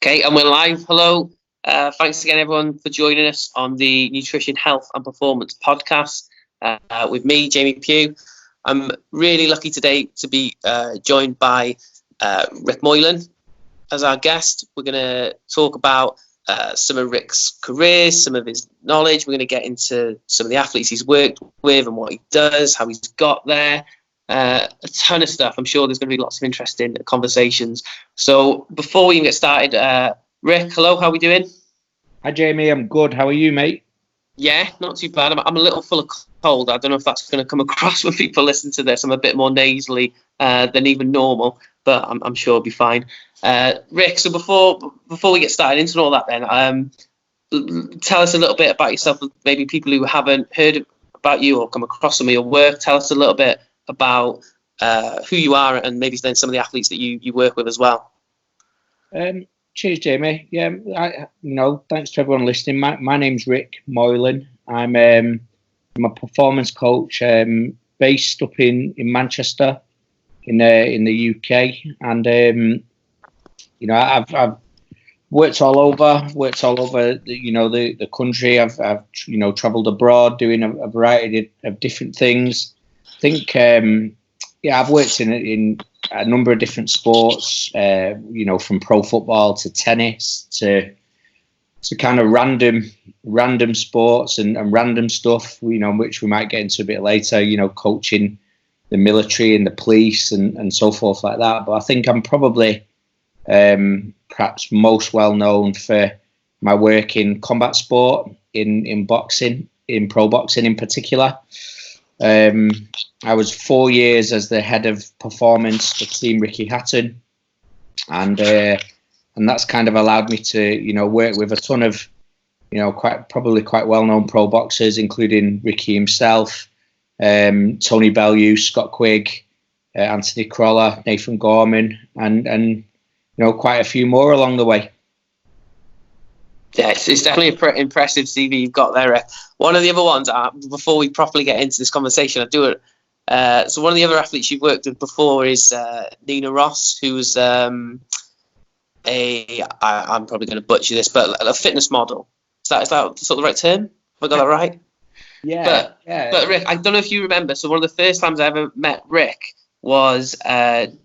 Okay, and we're live. Hello. Thanks again, everyone, for joining us on the Nutrition, Health and Performance podcast with me, Jamie Pugh. I'm really lucky today to be joined by Ric Moylan as our guest. We're going to talk about some of Ric's career, some of his knowledge. We're going to get into some of the athletes he's worked with and what he does, how he's got there. A ton of stuff. I'm sure there's going to be lots of interesting conversations. So before we even get started, Ric, hello, how are we doing? Hi, Jamie. I'm good. How are you, mate? Yeah, not too bad. I'm a little full of cold. I don't know if that's going to come across when people listen to this. I'm a bit more nasally than even normal, but I'm sure it'll be fine. Ric, so before we get started into all that then, tell us a little bit about yourself, maybe people who haven't heard about you or come across some of your work. Tell us a little bit about who you are and maybe then some of the athletes that you work with as well. Cheers, Jamie. Yeah, thanks to everyone listening. My name's Ric Moylan. I'm a performance coach based up in Manchester in the UK, and I've worked all over the country. I've travelled abroad doing a variety of different things. I think I've worked in a number of different sports, from pro football to tennis to kind of random sports and random stuff, which we might get into a bit later, coaching the military and the police and so forth like that. But I think I'm probably perhaps most well known for my work in combat sport, in boxing, in pro boxing in particular. I was 4 years as the head of performance for Team Ricky Hatton, and that's kind of allowed me to work with a ton of quite well-known pro boxers, including Ricky himself, Tony Bellew, Scott Quigg, Anthony Crolla, Nathan Gorman, and quite a few more along the way. Yeah, it's definitely an impressive CV you've got there. One of the other ones, before we properly get into this conversation, so one of the other athletes you've worked with before is Nina Ross, who was I'm probably going to butcher this, but a fitness model. Is that sort of the right term? Have I got that right? Yeah. But Ric, I don't know if you remember. So one of the first times I ever met Ric was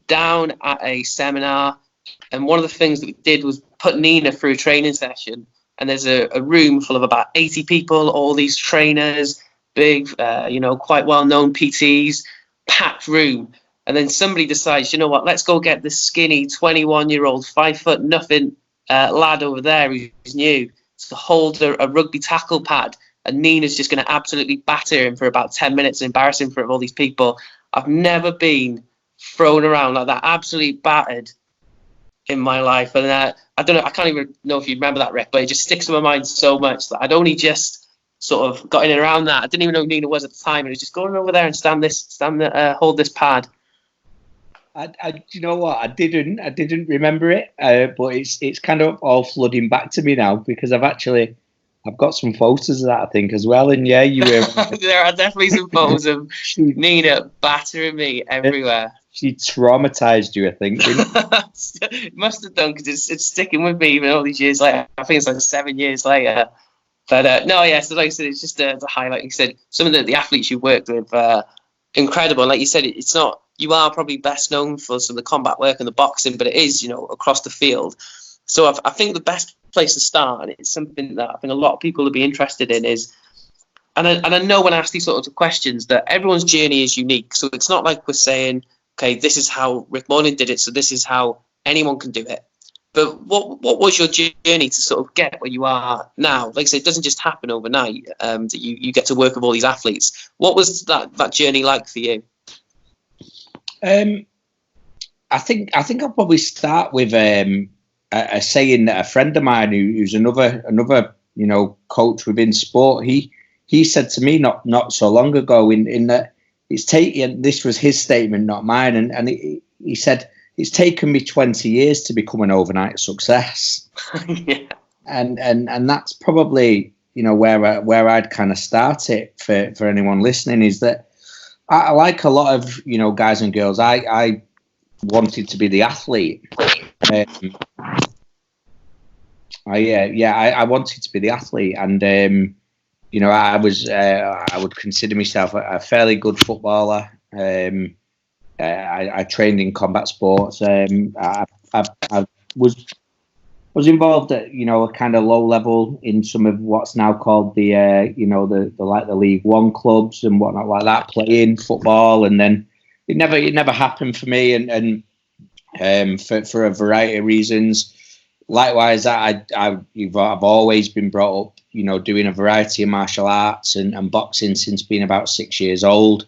down at a seminar, and one of the things that we did was put Nina through a training session. And there's a room full of about 80 people, all these trainers, big, quite well-known PTs, packed room. And then somebody decides, you know what, let's go get this skinny 21-year-old, 5 foot nothing lad over there who's new to hold a rugby tackle pad. And Nina's just going to absolutely batter him for about 10 minutes and embarrass him in front of all these people. I've never been thrown around like that, absolutely battered in my life. And I don't know, I can't even know if you remember that, Ric, but it just sticks in my mind so much that I'd only just sort of got in and around that. I didn't even know who Nina was at the time, and it was just going over there and hold this pad. You know what? I didn't remember it, but it's kind of all flooding back to me now because I've got some photos of that, I think, as well. And yeah, you were. There are definitely some photos of Nina battering me everywhere. She traumatized you, I think. It must have done, because it's sticking with me even all these years later. I think it's like 7 years later. But no, yeah. So like I said, it's just to highlight. You said some of the athletes you worked with, incredible. And like you said, it's not. You are probably best known for some of the combat work and the boxing, but it is across the field. So I think the best place to start, and it's something that I think a lot of people would be interested in, is. And I know when I ask these sorts of questions that everyone's journey is unique. So it's not like we're saying, okay, this is how Ric Moylan did it, so this is how anyone can do it. But what was your journey to sort of get where you are now? Like I said, it doesn't just happen overnight that you get to work with all these athletes. What was that journey like for you? I think I'll probably start with a saying that a friend of mine who's another coach within sport, he said to me not so long ago in that this was his statement, not mine, and he said, it's taken me 20 years to become an overnight success. Yeah. And that's probably where I'd kind of start it for anyone listening, is that I like a lot of guys and girls, I wanted to be the athlete, I wanted to be the athlete, and I would consider myself a fairly good footballer. I trained in combat sports. I was involved at a kind of low level in some of what's now called the the League One clubs and whatnot like that, playing football, and then it never happened for me, and for a variety of reasons. Likewise, I've always been brought up, doing a variety of martial arts and boxing since being about 6 years old.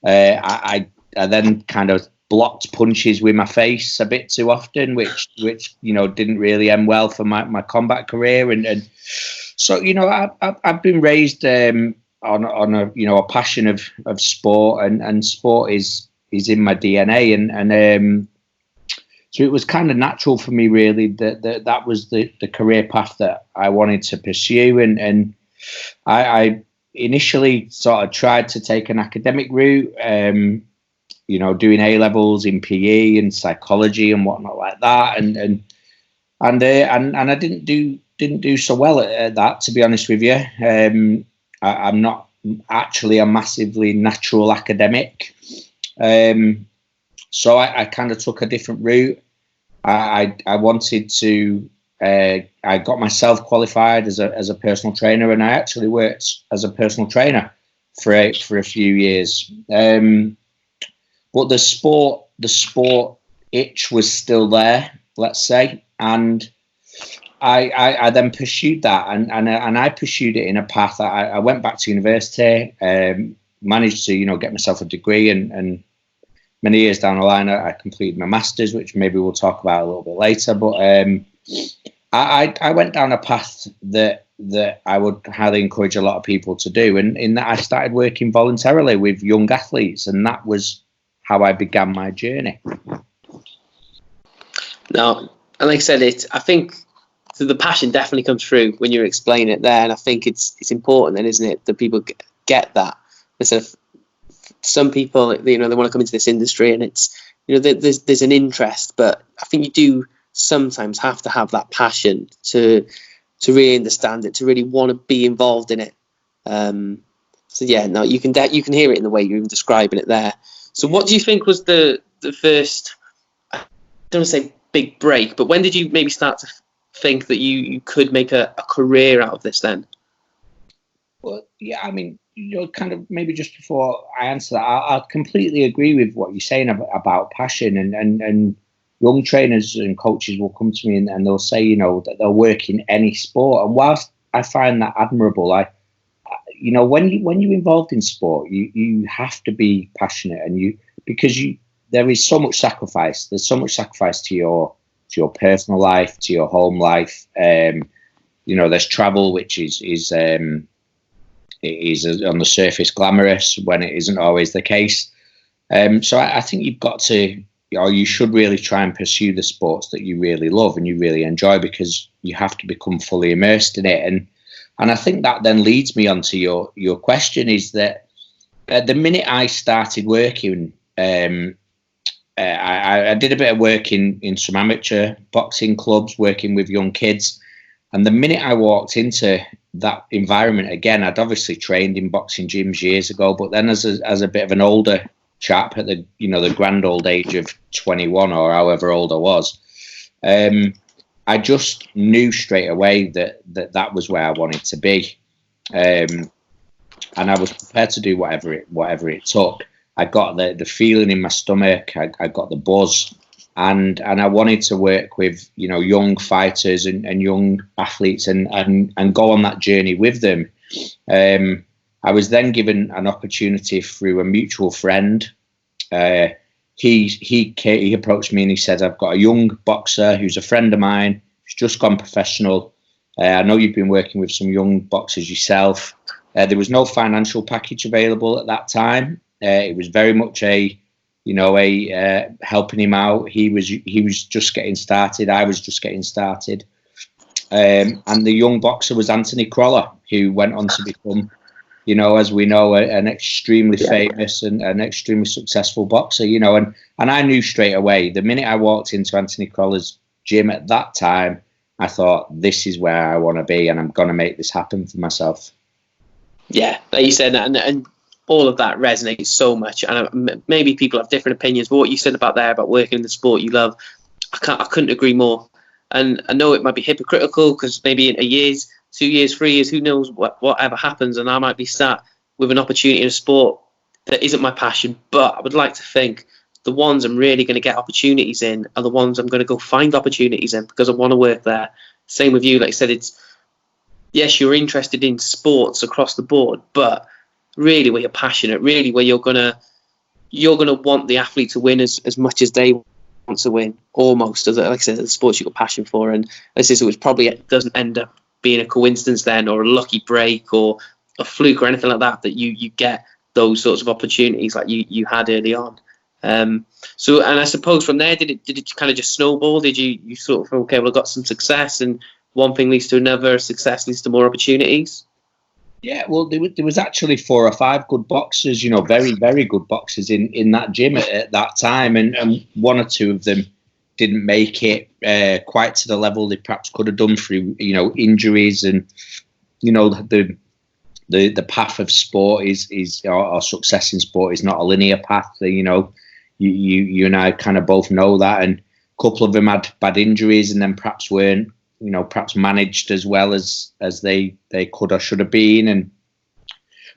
I then kind of blocked punches with my face a bit too often, which didn't really end well for my combat career, and so I've been raised on a passion of sport, and sport is in my DNA, and so it was kind of natural for me really that was the career path that I wanted to pursue, and I initially sort of tried to take an academic route. Doing A levels in PE and psychology and whatnot like that, and I didn't do so well at that, to be honest with you. I'm not actually a massively natural academic, so I kind of took a different route. I wanted to. I got myself qualified as a personal trainer, and I actually worked as a personal trainer for a few years. But the sport itch was still there, let's say, and I then pursued that, and I pursued it in a path. I went back to university, managed to get myself a degree, and many years down the line, I completed my masters, which maybe we'll talk about a little bit later. But I went down a path that I would highly encourage a lot of people to do, and in that I started working voluntarily with young athletes, and that was how I began my journey. No, and like I said, I think the passion definitely comes through when you explain it there, and I think it's important then, isn't it, that people get that. Some people, they want to come into this industry, and it's there's an interest, but I think you do sometimes have to have that passion to really understand it, to really want to be involved in it. So yeah, no, you can hear it in the way you're even describing it there. So what do you think was the first, I don't want to say big break, but when did you maybe start to think that you could make a career out of this then? Well, yeah, I mean, kind of maybe just before I answer that, I completely agree with what you're saying about passion, and young trainers and coaches will come to me and they'll say, that they'll work in any sport. And whilst I find that admirable, when you're involved in sport, you have to be passionate, because there is so much sacrifice. There's so much sacrifice to your personal life, to your home life. There's travel, which is on the surface glamorous when it isn't always the case. So I think you've got to, you should really try and pursue the sports that you really love and you really enjoy, because you have to become fully immersed in it. And I think that then leads me on to your question, is that the minute I started working, I did a bit of work in some amateur boxing clubs, working with young kids. And the minute I walked into that environment again, I'd obviously trained in boxing gyms years ago, but then as a bit of an older chap at the grand old age of 21 or however old I was, I just knew straight away that was where I wanted to be, and I was prepared to do whatever it took. I got the feeling in my stomach. I got the buzz, and I wanted to work with young fighters and young athletes and go on that journey with them. I was then given an opportunity through a mutual friend. He approached me and he said, "I've got a young boxer who's a friend of mine, who's just gone professional. I know you've been working with some young boxers yourself." There was no financial package available at that time. It was very much a helping him out. He was just getting started. I was just getting started. And the young boxer was Anthony Crolla, who went on to become, as we know, an extremely famous and an extremely successful boxer, and I knew straight away, the minute I walked into Anthony Crolla's gym at that time, I thought, this is where I want to be, and I'm going to make this happen for myself. Yeah, like you said, and all of that resonates so much. And maybe people have different opinions, but what you said about working in the sport you love, I couldn't agree more. And I know it might be hypocritical because maybe in a year's, 2 years, 3 years, who knows whatever happens, and I might be sat with an opportunity in a sport that isn't my passion. But I would like to think the ones I'm really going to get opportunities in are the ones I'm going to go find opportunities in because I want to work there. Same with you, like I said, it's yes, you're interested in sports across the board, but really where you're passionate, really where you're gonna want the athlete to win as much as they want to win, almost, as like I said, the sports you've got passion for. And this is which probably doesn't end up being a coincidence then, or a lucky break, or a fluke, or anything like that you get those sorts of opportunities like you had early on. So, and I suppose from there, did it kind of just snowball? Did you sort of, okay, well, I got some success, and one thing leads to another, success leads to more opportunities? Yeah, well, there was actually 4 or 5 good boxers, very, very good boxers in that gym at that time, and 1 or 2 of them didn't make it quite to the level they perhaps could have done through, injuries, and the path of sport is or success in sport is not a linear path. You and I kind of both know that, and a couple of them had bad injuries, and then perhaps weren't, perhaps managed as well as they could or should have been.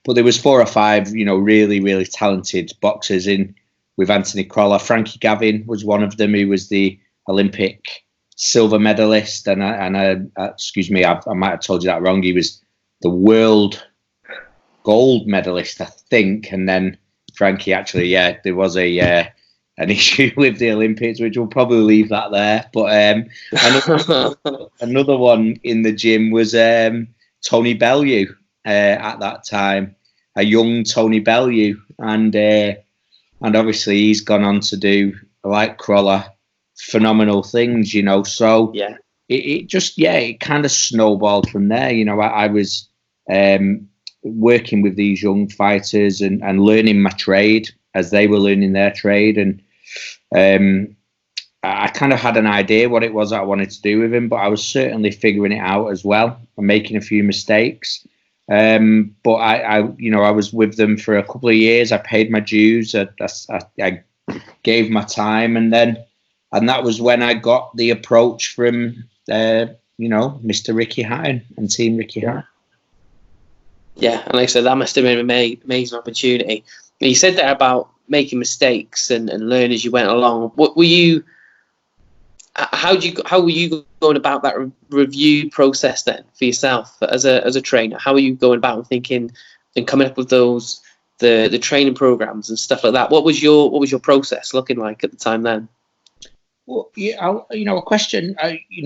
But there was 4 or 5, really, really talented boxers in with Anthony Crolla. Frankie Gavin was one of them, who was the Olympic silver medalist, and I excuse me, I might have told you that wrong. He was the world gold medalist, I think, and then Frankie actually, there was an issue with the Olympics, which we'll probably leave that there. But another one in the gym was Tony Bellew at that time, a young Tony Bellew, and obviously he's gone on to do, like Crolla, phenomenal things, So yeah, it kind of snowballed from there. I was working with these young fighters and learning my trade as they were learning their trade, and I kind of had an idea what it was I wanted to do with him, but I was certainly figuring it out as well and making a few mistakes. But I was with them for a couple of years. I paid my dues. I gave my time, and that was when I got the approach from Mr. Ricky Hatton and Team Ricky Hatton. Yeah, and like I said, that must have been an amazing opportunity. And you said that about making mistakes and learn as you went along. What were you? How were you going about that review process then for yourself as a trainer? How were you going about thinking and coming up with those the training programs and stuff like that? What was your process looking like at the time then? Well, yeah, a question,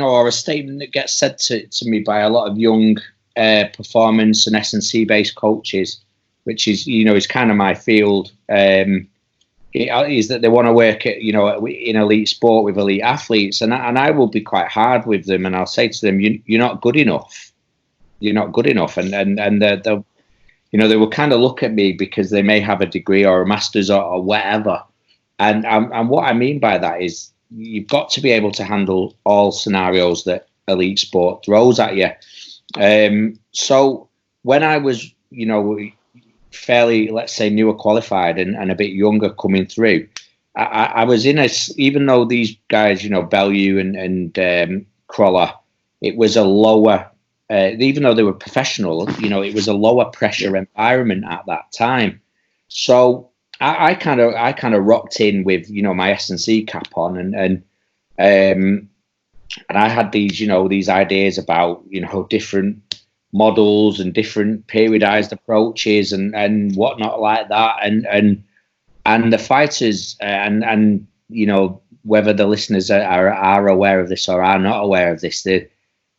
or a statement that gets said to me by a lot of young performance and S&C based coaches, which is is kind of my field, is that they want to work at in elite sport with elite athletes, and I will be quite hard with them, and I'll say to them, you're not good enough, and they'll they will kind of look at me because they may have a degree or a master's or whatever, and what I mean by that is you've got to be able to handle all scenarios that elite sport throws at you. So when I was, fairly, let's say, newer qualified and a bit younger coming through, I was in even though these guys, Bellew and Crolla, it was a lower, even though they were professional, it was a lower pressure environment at that time. So I kind of rocked in with, my S&C cap on, and I had these, these ideas about, different models and different periodized approaches and whatnot like that. And the fighters and whether the listeners are aware of this or are not aware of this, it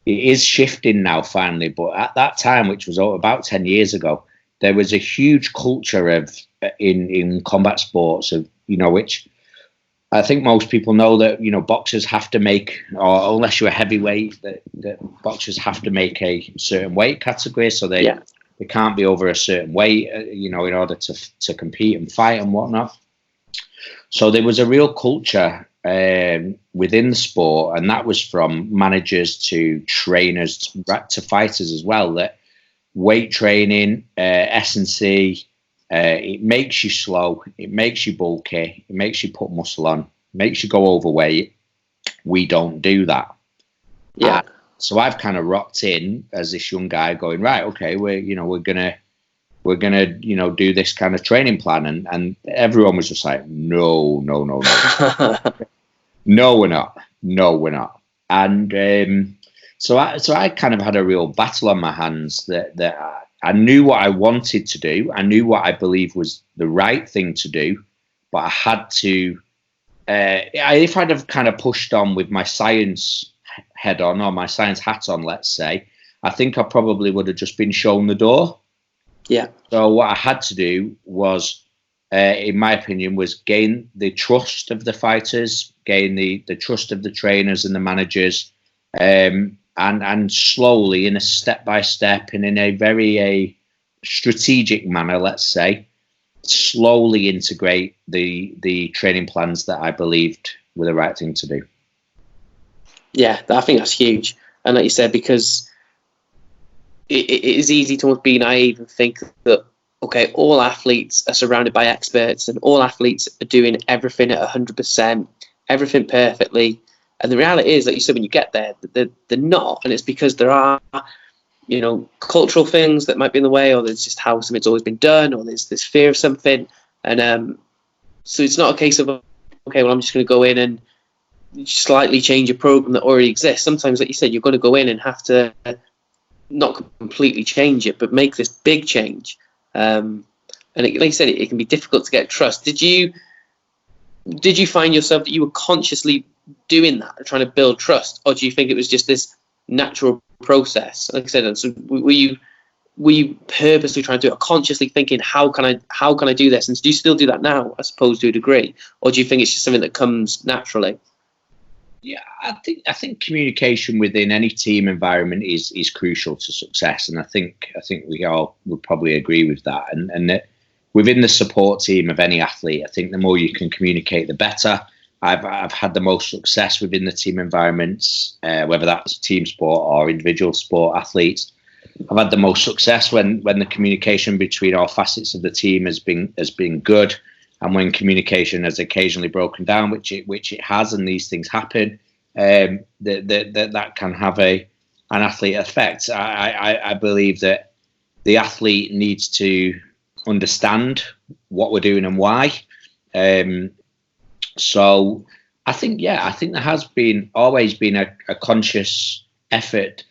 is shifting now finally. But at that time, which was about 10 years ago, there was a huge culture of in combat sports of, which I think most people know that, boxers have to make, or unless you're a heavyweight, that boxers have to make a certain weight category. So they can't be over a certain weight, in order to compete and fight and whatnot. So there was a real culture within the sport, and that was from managers to trainers to fighters as well, that weight training, S&C, it makes you slow, it makes you bulky, it makes you put muscle on, makes you go overweight. We don't do that. Yeah. So I've kind of rocked in as this young guy going, right, okay, we're gonna do this kind of training plan, and everyone was just like, no. No, we're not. And so I kind of had a real battle on my hands that I knew what I wanted to do. I knew what I believed was the right thing to do, but I had to, if I'd have kind of pushed on with my science head on, or my science hat on, let's say, I think I probably would have just been shown the door. Yeah. So what I had to do was, in my opinion, was gain the trust of the fighters, gain the trust of the trainers and the managers, and slowly, in a step-by-step and in a very strategic manner, let's say, slowly integrate the training plans that I believed were the right thing to do. Yeah, I think that's huge. And like you said, because it is easy to be naive and think that, okay, all athletes are surrounded by experts and all athletes are doing everything at 100%, everything perfectly. And the reality is, like you said, when you get there, they're not. And it's because there are, cultural things that might be in the way, or there's just how something's always been done, or there's this fear of something. And so it's not a case of, okay, well, I'm just going to go in and slightly change a program that already exists. Sometimes, like you said, you've got to go in and have to not completely change it, but make this big change. And like you said, it can be difficult to get trust. Did you find yourself that you were consciously doing that, trying to build trust, or do you think it was just this natural process? Like I said, so were you purposely trying to do it, consciously thinking, how can I do this? And do you still do that now, I suppose, to a degree, or do you think it's just something that comes naturally? Yeah, I think communication within any team environment is crucial to success, and I think we all would probably agree with that. And that within the support team of any athlete, I think the more you can communicate, the better. I've had the most success within the team environments, whether that's team sport or individual sport athletes. I've had the most success when the communication between all facets of the team has been good. And when communication has occasionally broken down, which it has, and these things happen, that can have an athlete effect. I believe that the athlete needs to understand what we're doing and why. So I think there has always been a conscious effort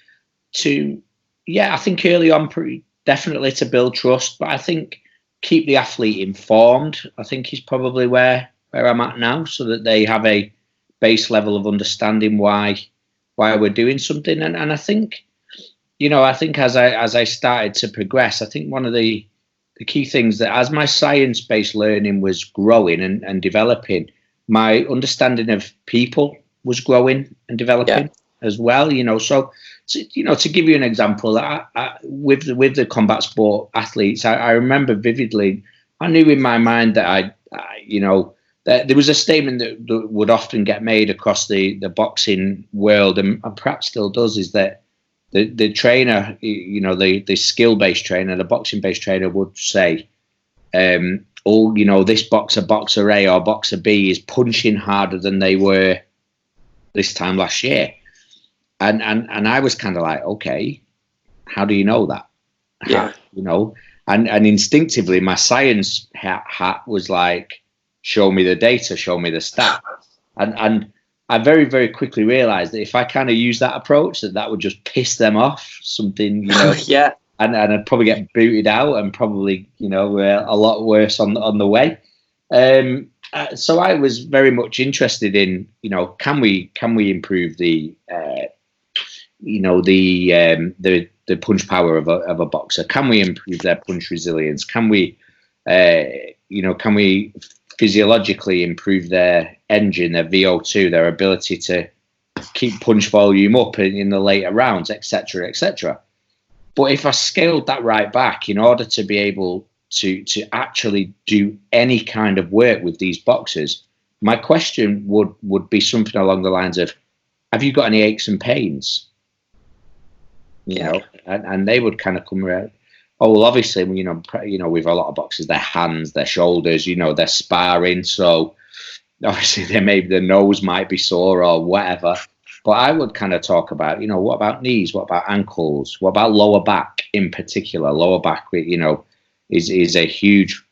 to, I think early on, definitely to build trust, but I think keep the athlete informed, I think, is probably where I'm at now, so that they have a base level of understanding why we're doing something. And I think, as I started to progress, I think one of the key things that as my science-based learning was growing and developing, my understanding of people was growing and developing as well. So to give you an example, with the combat sport athletes, I remember vividly, I knew in my mind that that there was a statement that would often get made across the boxing world, and perhaps still does, is that the trainer, the skill-based trainer, the boxing-based trainer would say, this boxer A or boxer B is punching harder than they were this time last year. And I was kind of like, okay, how do you know that? Yeah. And instinctively my science hat was like, show me the data, show me the stats. And I very, very quickly realized that if I kind of use that approach, that would just piss them off, something, yeah. And I'd probably get booted out and probably, a lot worse on the way. So I was very much interested in, can we improve the punch power of a boxer? Can we improve their punch resilience? Can we physiologically improve their engine, their VO2, their ability to keep punch volume up in the later rounds, etc., etc. But if I scaled that right back, in order to be able to actually do any kind of work with these boxers, my question would be something along the lines of, have you got any aches and pains? You know, and they would kind of come around. Oh, well, obviously, you know, with a lot of boxers, their hands, their shoulders, you know, they're sparring. So obviously, their nose might be sore or whatever. But I would kind of talk about, you know, what about knees? What about ankles? What about lower back in particular? Lower back, you know, is a huge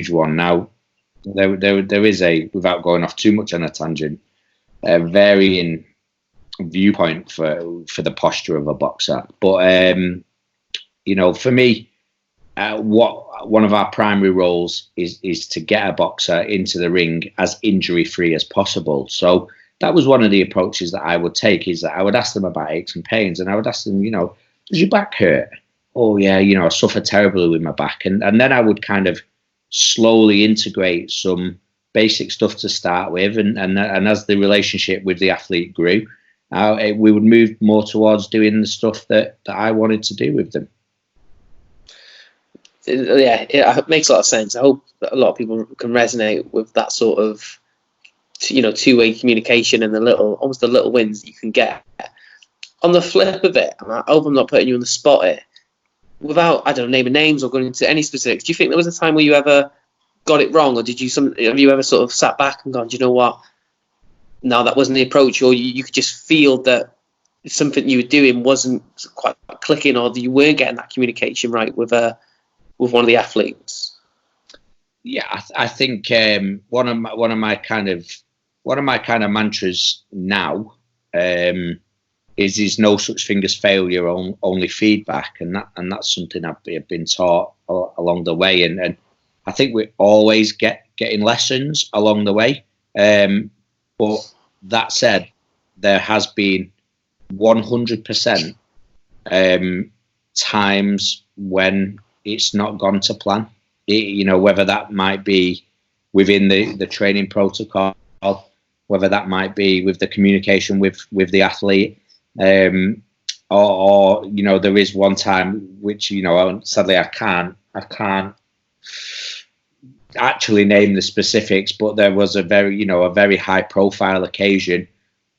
one. Now, there is without going off too much on a tangent, a varying viewpoint for the posture of a boxer. But you know, for me, one of our primary roles is to get a boxer into the ring as injury free as possible. So that was one of the approaches that I would take, is that I would ask them about aches and pains, and I would ask them, you know, does your back hurt? Oh yeah, you know, I suffer terribly with my back, and then I would kind of slowly integrate some basic stuff to start with, and as the relationship with the athlete grew, we would move more towards doing the stuff that I wanted to do with them. Yeah, it makes a lot of sense. I hope that a lot of people can resonate with that sort of, you know, two-way communication and almost the little wins that you can get. On the flip of it, and I hope I'm not putting you on the spot here, without, I don't know, naming names or going into any specifics, do you think there was a time where you ever got it wrong, or have you ever sort of sat back and gone, do you know what, no, that wasn't the approach, or you could just feel that something you were doing wasn't quite clicking, or that you weren't getting that communication right with one of the athletes? Yeah, I think one of my kind of mantras now is no such thing as failure, only feedback, and that's something I've been taught along the way, and I think we always getting lessons along the way. But that said, there has been 100% times when it's not gone to plan. You know, whether that might be within the training protocol, whether that might be with the communication with the athlete, or you know, there is one time which, you know, sadly I can't actually name the specifics, but there was a very high profile occasion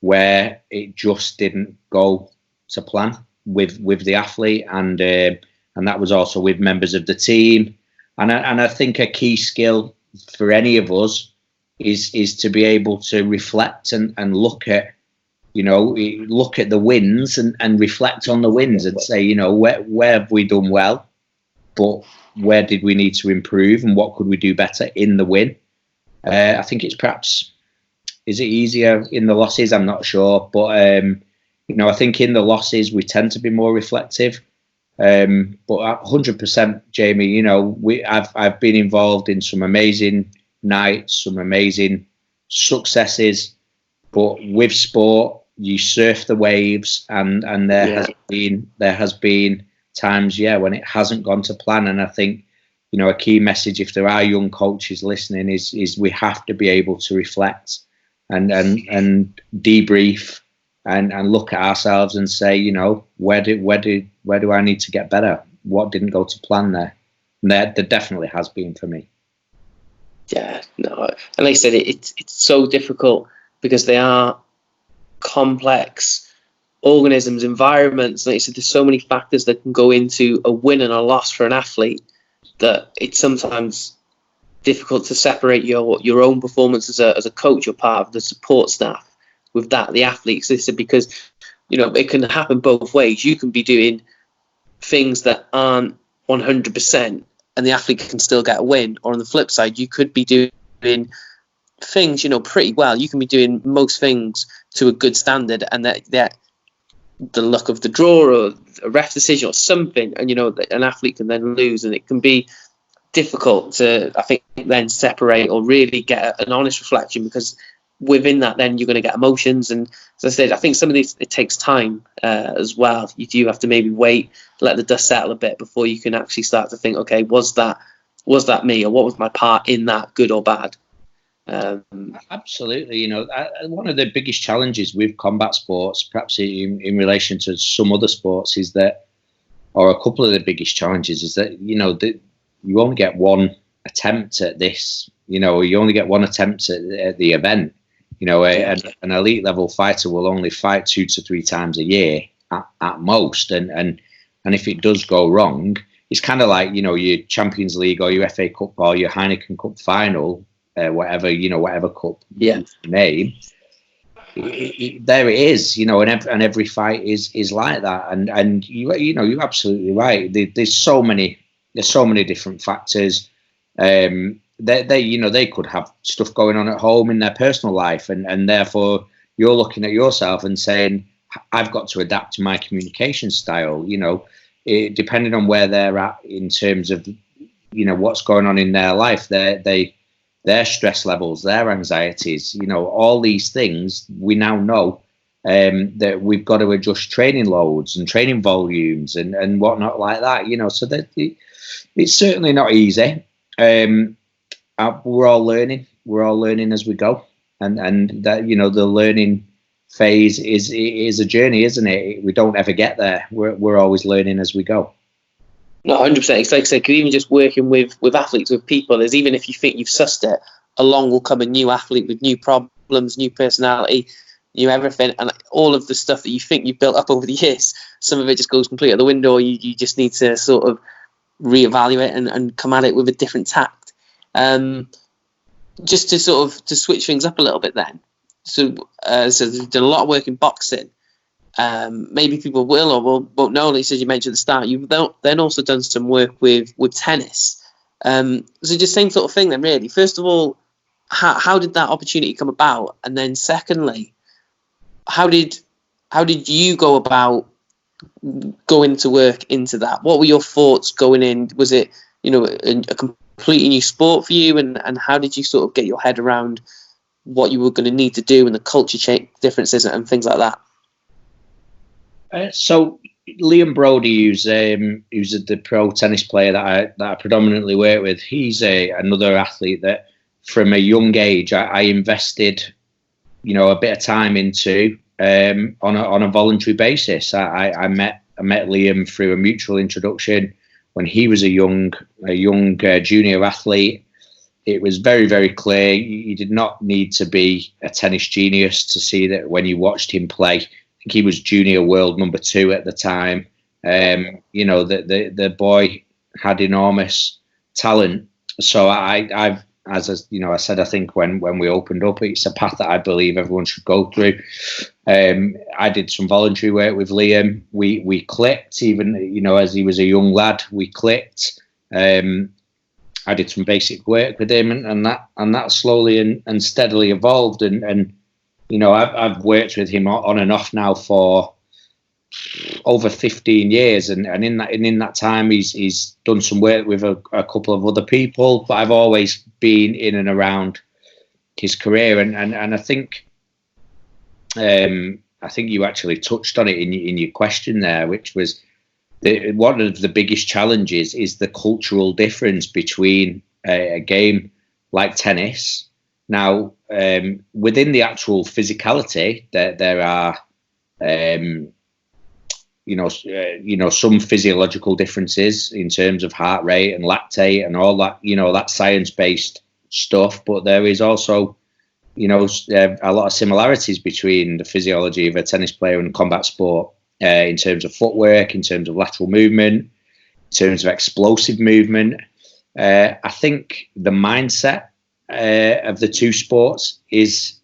where it just didn't go to plan with the athlete, and that was also with members of the team. And I think a key skill for any of us is to be able to reflect and look at, you know, look at the wins and reflect on the wins and say, you know, where have we done well, but where did we need to improve, and what could we do better in the win? I think it's perhaps, is it easier in the losses? I'm not sure, but you know, I think in the losses we tend to be more reflective. But 100%, Jamie, you know, I've been involved in some amazing nights, some amazing successes, but with sport you surf the waves, and there has been times, when it hasn't gone to plan. And I think, you know, a key message, if there are young coaches listening, is we have to be able to reflect and debrief and look at ourselves and say, you know, where do I need to get better? What didn't go to plan there? And there definitely has been for me. Yeah, no, and like I said, it's so difficult because they are complex organisms, environments. Like I said, there's so many factors that can go into a win and a loss for an athlete that it's sometimes difficult to separate your own performance as a coach or part of the support staff with that the athletes. They said, because, you know, it can happen both ways. You can be doing things that aren't 100% and the athlete can still get a win, or on the flip side, you could be doing things, you know, pretty well. You can be doing most things to a good standard, and that the luck of the draw or a ref decision or something, and, you know, an athlete can then lose, and it can be difficult to, I think, then separate or really get an honest reflection, because within that, then you're going to get emotions. And as I said, I think some of these, it takes time as well. You do have to maybe wait, let the dust settle a bit before you can actually start to think, okay, was that me, or what was my part in that, good or bad? Absolutely. You know, one of the biggest challenges with combat sports, perhaps in relation to some other sports, is that, or a couple of the biggest challenges, is that, you know, that you only get one attempt at this. You only get one attempt at the event. An elite level fighter will only fight 2 to 3 times a year at most, and if it does go wrong, it's kind of like your Champions League or your FA Cup or your Heineken Cup final, whatever cup you name. There it is, and every fight is like that, and you're absolutely right. There's so many different factors. They could have stuff going on at home in their personal life, and therefore you're looking at yourself and saying, I've got to adapt to my communication style, depending on where they're at in terms of, what's going on in their life, their stress levels, their anxieties, all these things. We now know that we've got to adjust training loads and training volumes and whatnot like that, so that it's certainly not easy. We're all learning as we go, and that the learning phase is a journey, isn't it? We don't ever get there. We're always learning as we go. No, 100%. It's like I said, because even just working with athletes, with people, is even if you think you've sussed it, along will come a new athlete with new problems, new personality, new everything, and all of the stuff that you think you've built up over the years, some of it just goes completely out the window. You just need to sort of reevaluate and come at it with a different tact. Just to switch things up a little bit then. So you've done a lot of work in boxing. Maybe people will or won't know, as you mentioned at the start, you've then also done some work with tennis. So just same sort of thing then, really. First of all, how did that opportunity come about? And then secondly, how did you go about going to work into that? What were your thoughts going in? Was it, a completely new sport for you? And how did you sort of get your head around what you were going to need to do and the culture change differences and things like that? So Liam Broady, who's the pro tennis player that I predominantly work with, he's another athlete that from a young age I invested, a bit of time into on a voluntary basis. I met Liam through a mutual introduction when he was a young junior athlete. It was very, very clear. You did not need to be a tennis genius to see that when you watched him play. I think he was junior world number 2 at the time. The boy had enormous talent. So I said, I think when we opened up, it's a path that I believe everyone should go through. I did some voluntary work with Liam. We clicked, even as he was a young lad. We clicked. I did some basic work with him, and that slowly and steadily evolved. And I've worked with him on and off now for over 15 years, and in that time he's done some work with a couple of other people. But I've always been in and around his career, and I think you actually touched on it in your question there, which was one of the biggest challenges is the cultural difference between a game like tennis. Now, within the actual physicality, there are, some physiological differences in terms of heart rate and lactate and all that, that science-based stuff. But there is also, a lot of similarities between the physiology of a tennis player and combat sport. In terms of footwork, in terms of lateral movement, in terms of explosive movement. I think the mindset of the two sports is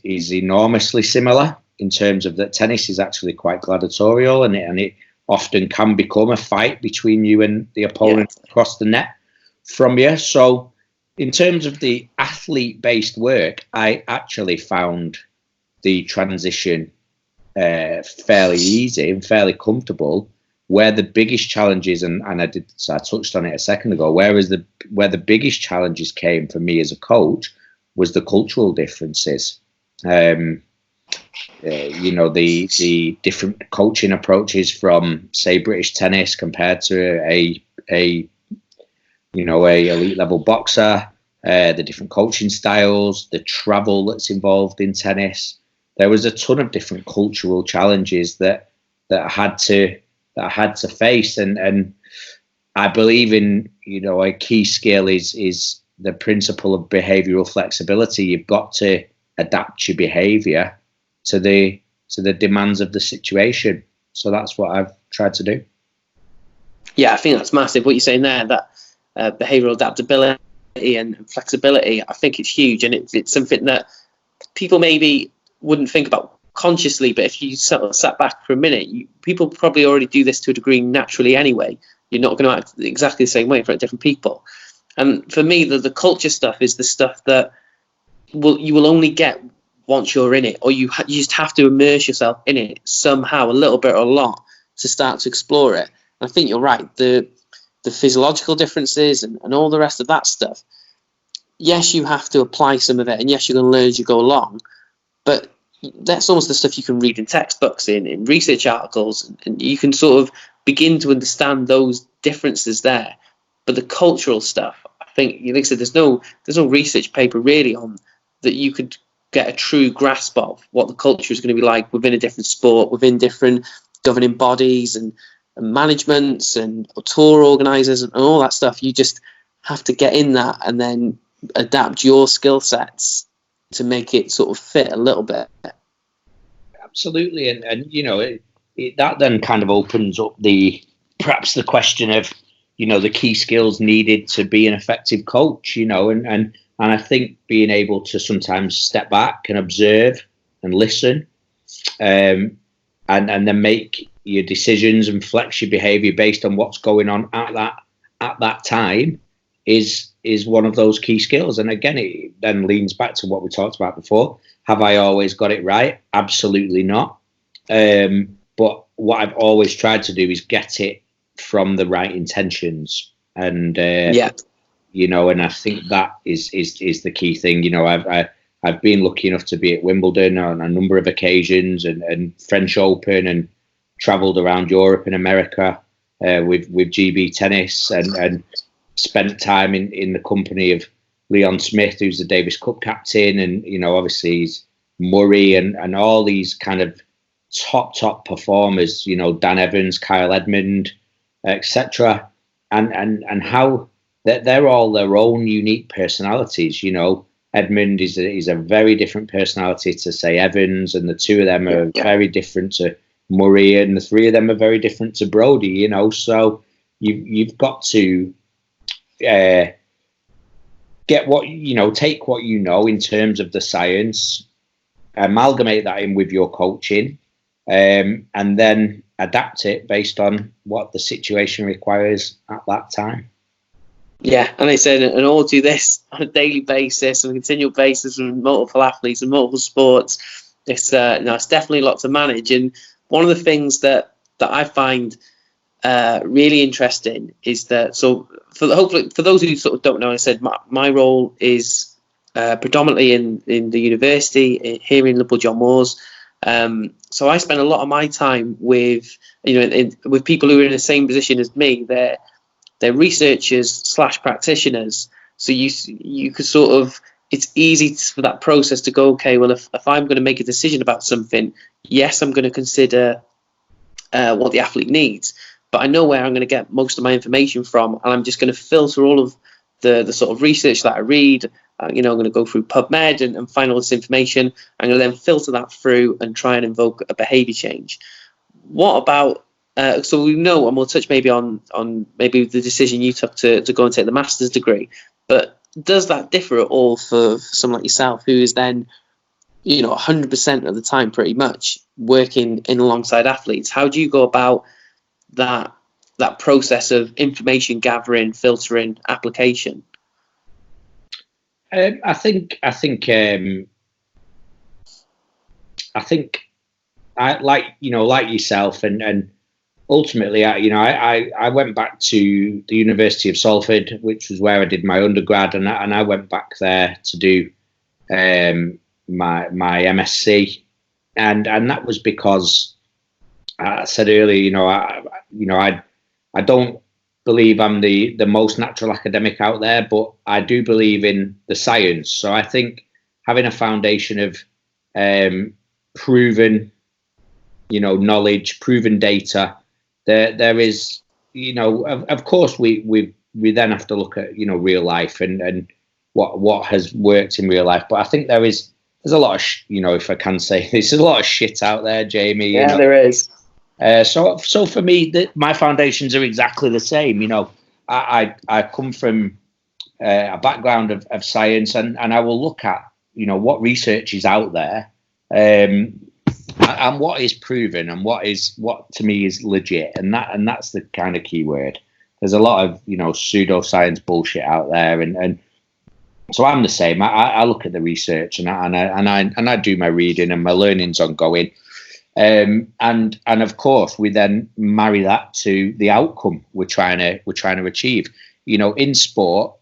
enormously similar in terms of that tennis is actually quite gladiatorial, and it often can become a fight between you and the opponent across the net from you. So in terms of the athlete-based work, I actually found the transition fairly easy and fairly comfortable. Where the biggest challenges, and I touched on it a second ago, where the biggest challenges came for me as a coach was the cultural differences. The different coaching approaches from, say, British tennis compared to a elite level boxer, the different coaching styles, the travel that's involved in tennis. There was a ton of different cultural challenges that I had to face, and I believe in a key skill is the principle of behavioural flexibility. You've got to adapt your behaviour to the demands of the situation. So that's what I've tried to do. Yeah, I think that's massive. What you're saying there, that behavioural adaptability and flexibility, I think it's huge, and it's something that people maybe wouldn't think about consciously, but if you sort of sat back for a minute, people probably already do this to a degree naturally anyway. You're not going to act exactly the same way in front of different people. And for me, the culture stuff is the stuff that you will only get once you're in it, or you just have to immerse yourself in it somehow, a little bit or a lot, to start to explore it. And I think you're right. The physiological differences and all the rest of that stuff, yes, you have to apply some of it, and yes, you're going to learn as you go along, but that's almost the stuff you can read in textbooks, in research articles, and you can sort of begin to understand those differences there. But the cultural stuff, I think, like I said, there's no research paper really on that you could get a true grasp of what the culture is going to be like within a different sport, within different governing bodies and managements and tour organisers and all that stuff. You just have to get in that and then adapt your skill sets to make it sort of fit a little bit. Absolutely, and that then kind of opens up perhaps the question of the key skills needed to be an effective coach. And I think being able to sometimes step back and observe and listen, and then make your decisions and flex your behaviour based on what's going on at that time is one of those key skills. And again, it then leans back to what we talked about before. Have I always got it right? Absolutely not. But what I've always tried to do is get it from the right intentions. And and I think that is the key thing. I've been lucky enough to be at Wimbledon on a number of occasions, and French Open, and travelled around Europe and America with GB tennis, and spent time in the company of Leon Smith, who's the Davis Cup captain, and obviously he's Murray and all these kind of top performers, Dan Evans, Kyle Edmund, etc. And how they're all their own unique personalities. Edmund is a very different personality to, say, Evans, and the two of them are very different to Murray, and the three of them are very different to Broady. So you've got to get what take what in terms of the science, amalgamate that in with your coaching, and then adapt it based on what the situation requires at that time. Yeah, and they said, and all do this on a daily basis, on a continual basis, with multiple athletes and multiple sports. It's definitely a lot to manage. And one of the things that I find really interesting is that, so for those who sort of don't know, I said my role is predominantly in the university here in Liverpool John Moores. So I spend a lot of my time with with people who are in the same position as me. They're researchers / practitioners. So you could sort of, it's easy for that process to go, okay, well, if I'm going to make a decision about something, yes, I'm going to consider what the athlete needs, but I know where I'm going to get most of my information from, and I'm just going to filter all of the sort of research that I read. I'm going to go through PubMed and find all this information. I'm going to then filter that through and try and invoke a behaviour change. What about, so we know, and we'll touch maybe on maybe the decision you took to go and take the master's degree, but does that differ at all for someone like yourself, who is then 100% of the time pretty much working in alongside athletes? How do you go about that process of information gathering, filtering, application? I think I like yourself, and ultimately I went back to the University of Salford, which was where I did my undergrad, and I went back there to do my MSc, and that was because I said earlier, I don't believe I'm the most natural academic out there, but I do believe in the science. So I think having a foundation of proven, knowledge, proven data, there is, of course we've we then have to look at, you know, real life and what has worked in real life. But I think there's a lot of, you know, if I can say, there's a lot of shit out there, Jamie. Yeah, you know? there is. So for me, my foundations are exactly the same. You know, I come from a background of science, and I will look at, you know, what research is out there, and what is proven, and what to me is legit, and that's the kind of key word. There's a lot of, you know, pseudoscience bullshit out there, and so I'm the same. I look at the research, and I do my reading, and my learning's ongoing. And of course we then marry that to the outcome we're trying to achieve. You know, in sport,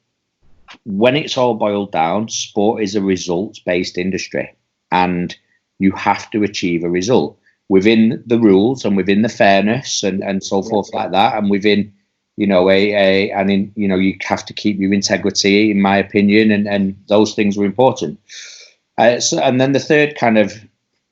when it's all boiled down, sport is a results-based industry, and you have to achieve a result within the rules and within the fairness and so forth like that, and within, you know, you know, you have to keep your integrity, in my opinion, and those things were important. And then the third kind of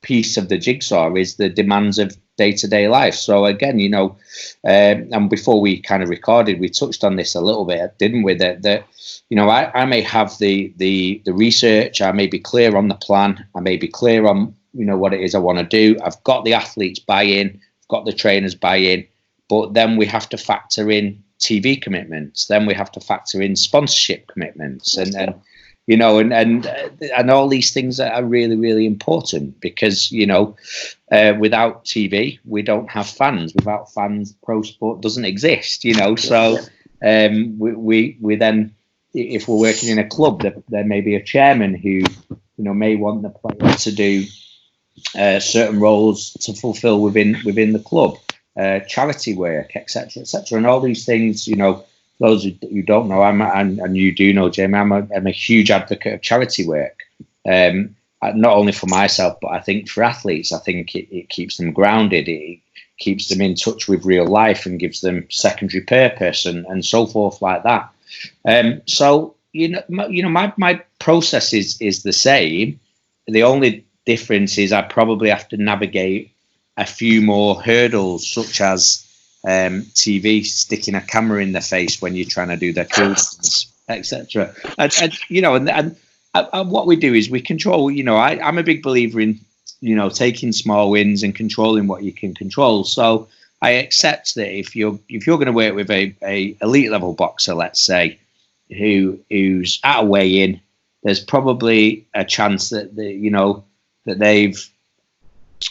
piece of the jigsaw is the demands of day-to-day life. So again, you know, and before we kind of recorded, we touched on this a little bit, didn't we? That you know, I may have the research, I may be clear on the plan, I may be clear on, you know, what it is I want to do. I've got the athletes buy-in, I've got the trainers buy-in, but then we have to factor in TV commitments, then we have to factor in sponsorship commitments, and you know, and all these things are really, really important, because, you know, without TV, we don't have fans. Without fans, pro sport doesn't exist, you know. So we then, if we're working in a club, there may be a chairman who, you know, may want the player to do certain roles to fulfil within the club, charity work, etc., etc., and all these things, you know. Those who don't know, and you do know, Jamie, I'm a huge advocate of charity work. Not only for myself, but I think for athletes, I think it keeps them grounded. It keeps them in touch with real life and gives them secondary purpose and so forth like that. So you know, my process is the same. The only difference is I probably have to navigate a few more hurdles, such as TV sticking a camera in their face when you're trying to do their kills, etc. And you know, and what we do is we control. You know, I'm a big believer in, you know, taking small wins and controlling what you can control. So I accept that if you're going to work with a elite level boxer, let's say, who's at a weigh-in, there's probably a chance that they've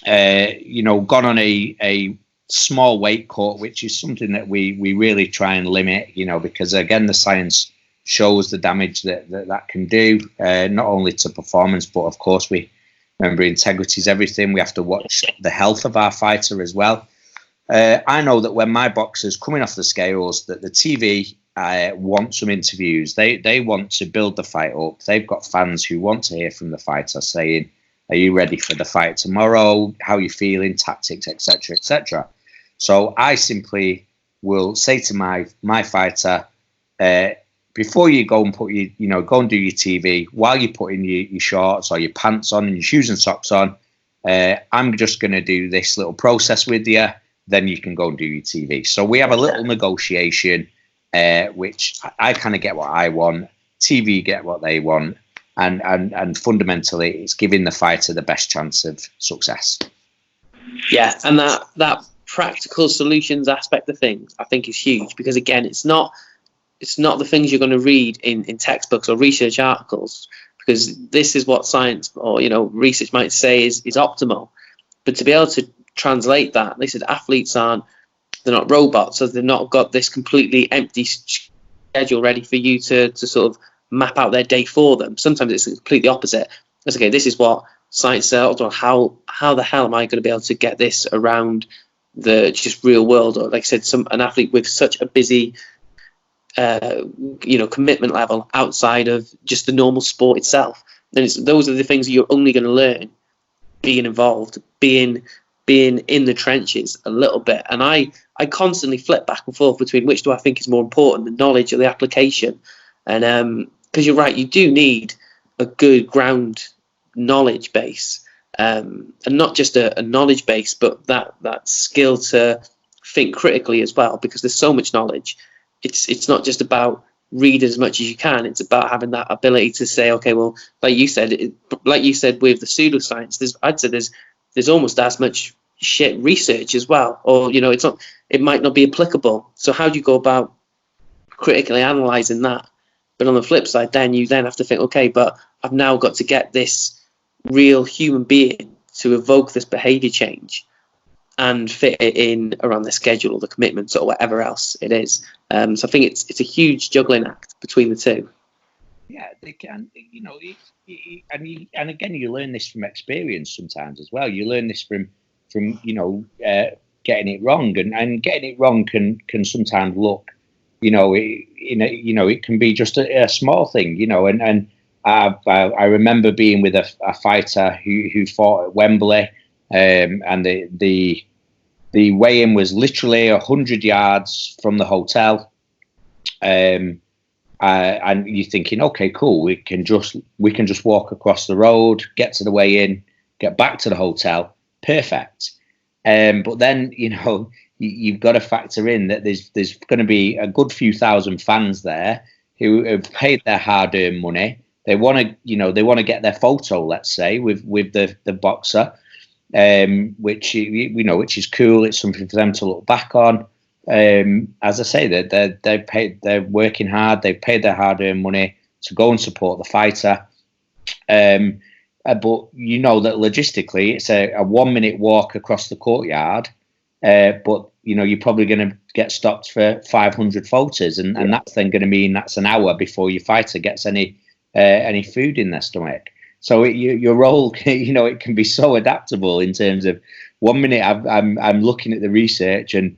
you know, gone on a small weight cut, which is something that we really try and limit, you know, because again, the science shows the damage that can do, not only to performance, but of course we remember integrity is everything. We have to watch the health of our fighter as well. I know that when my boxers coming off the scales, that the TV want some interviews. They want to build the fight up. They've got fans who want to hear from the fighter saying, are you ready for the fight tomorrow? How are you feeling? Tactics, etc., etc. So I simply will say to my fighter, before you go and go and do your TV, while you're putting your shorts or your pants on and your shoes and socks on, I'm just going to do this little process with you. Then you can go and do your TV. So we have a little negotiation, which I kind of get what I want, TV get what they want, and fundamentally, it's giving the fighter the best chance of success. Yeah, and that practical solutions aspect of things, I think, is huge, because again, it's not the things you're going to read in textbooks or research articles, because this is what science or, you know, research might say is optimal. But to be able to translate that, they said athletes they're not robots, so they've not got this completely empty schedule ready for you to sort of map out their day for them. Sometimes it's completely opposite. It's okay, this is what science says, or how the hell am I going to be able to get this around the just real world? Or like I said, an athlete with such a busy commitment level outside of just the normal sport itself. And those are the things that you're only going to learn being involved, being in the trenches a little bit. And I constantly flip back and forth between which do I think is more important, the knowledge or the application. And because you're right, you do need a good ground knowledge base, and not just a knowledge base, but that skill to think critically as well, because there's so much knowledge. it's not just about read as much as you can. It's about having that ability to say, okay, well, like you said with the pseudoscience, I'd say there's almost as much shit research as well, or it might not be applicable. So how do you go about critically analysing that? But on the flip side, then you have to think, okay, but I've now got to get this real human being to evoke this behaviour change and fit it in around the schedule or the commitments or whatever else it is. So I think it's a huge juggling act between the two. Yeah, they can, and again, you learn this from experience sometimes as well. You learn this from getting it wrong, and getting it wrong can sometimes look, it can be just a small thing, and I remember being with a fighter who fought at Wembley, and the weigh-in was literally 100 yards from the hotel, and you're thinking, okay, cool, we can just walk across the road, get to the weigh-in, get back to the hotel, perfect. But then you've got to factor in that there's going to be a good few thousand fans there who have paid their hard-earned money. They want to get their photo, let's say, with the boxer, which is cool. It's something for them to look back on. As I say, they're working hard. They've paid their hard-earned money to go and support the fighter. But that logistically, it's a 1 minute walk across the courtyard. But you're probably going to get stopped for 500 photos, and that's then going to mean that's an hour before your fighter gets any food in their stomach. So your role, it can be so adaptable in terms of 1 minute I'm looking at the research and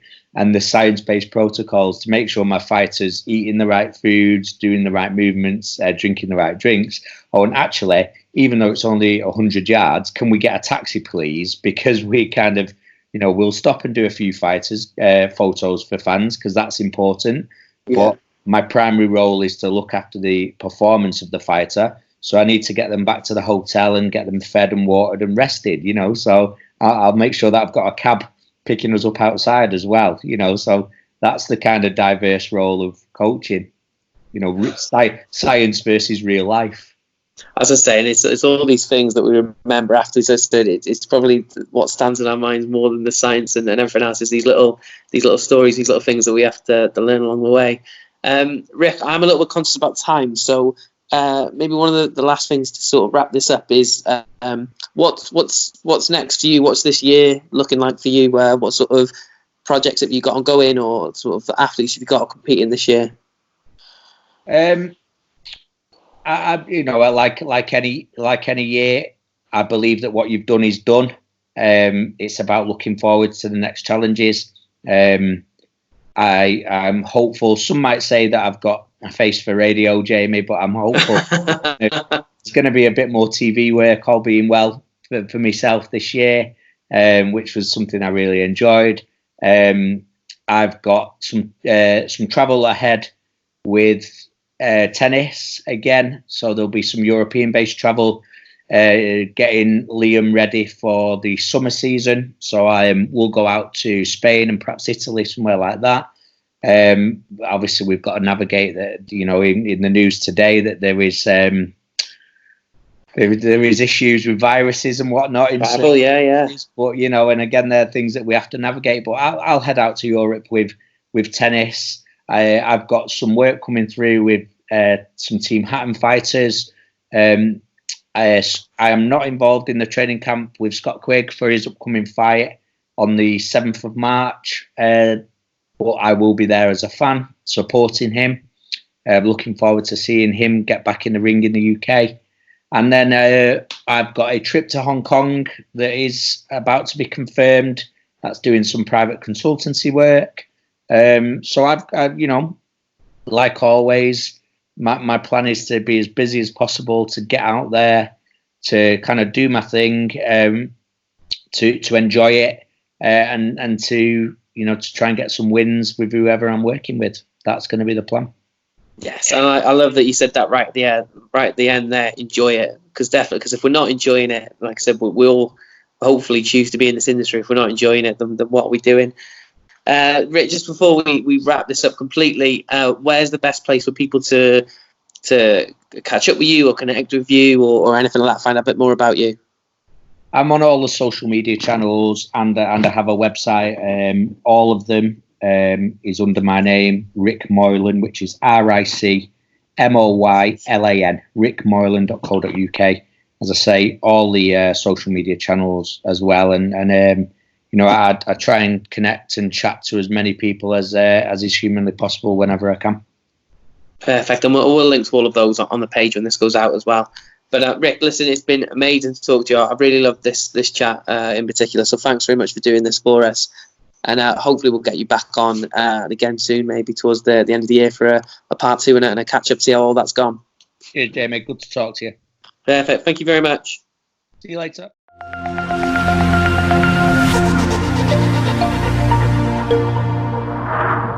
the science-based protocols to make sure my fighter's eating the right foods, doing the right movements, drinking the right drinks. Oh, and actually, even though it's only 100 yards, can we get a taxi, please? Because we kind of, we'll stop and do a few fighters photos for fans because that's important. Yeah. But my primary role is to look after the performance of the fighter. So I need to get them back to the hotel and get them fed and watered and rested, So I'll make sure that I've got a cab picking us up outside as well, So that's the kind of diverse role of coaching, science versus real life. As I say, it's all these things that we remember after. As I said, it's probably what stands in our minds more than the science and everything else is these little stories, these little things that we have to learn along the way. Rick, I'm a little bit conscious about time, so maybe one of the last things to sort of wrap this up is what's next for you? What's this year looking like for you? What sort of projects have you got ongoing, or sort of athletes have you got competing this year? Like any year, I believe that what you've done is done. It's about looking forward to the next challenges. I'm hopeful. Some might say that I've got a face for radio, Jamie, but I'm hopeful. It's going to be a bit more TV work, all being well, for myself this year, which was something I really enjoyed. I've got some travel ahead with tennis again, so there'll be some European-based travel, getting Liam ready for the summer season. So we'll go out to Spain and perhaps Italy, somewhere like that. Obviously, we've got to navigate that. In the news today that there is issues with viruses and whatnot. Travel, yeah. But and again, there are things that we have to navigate. But I'll head out to Europe with tennis. I've got some work coming through with some Team Hatton fighters. I am not involved in the training camp with Scott Quigg for his upcoming fight on the 7th of March, but I will be there as a fan supporting him. Looking forward to seeing him get back in the ring in the UK. And then I've got a trip to Hong Kong that is about to be confirmed. That's doing some private consultancy work. So I've like always, my plan is to be as busy as possible, to get out there, to kind of do my thing, to enjoy it, and to to try and get some wins with whoever I'm working with. That's going to be the plan. Yes, and I love that you said that right at the end there. Enjoy it, because if we're not enjoying it, like I said, we'll hopefully choose to be in this industry. If we're not enjoying it, then what are we doing? Rick, just before we wrap this up completely, where's the best place for people to catch up with you or connect with you or anything like that, find out a bit more about you? I'm on all the social media channels and I have a website. All of them is under my name, Ric Moylan, which is RICMOYLAN, ricmoylan.co.uk. As I say, all the social media channels as well. And I try and connect and chat to as many people as is humanly possible whenever I can. Perfect. And we'll link to all of those on the page when this goes out as well. But Rick, listen, it's been amazing to talk to you. I really loved this chat in particular. So thanks very much for doing this for us. And hopefully we'll get you back on again soon, maybe towards the end of the year for a part 2 and a catch up, see how all that's gone. Cheers, Jamie. Good to talk to you. Perfect. Thank you very much. See you later.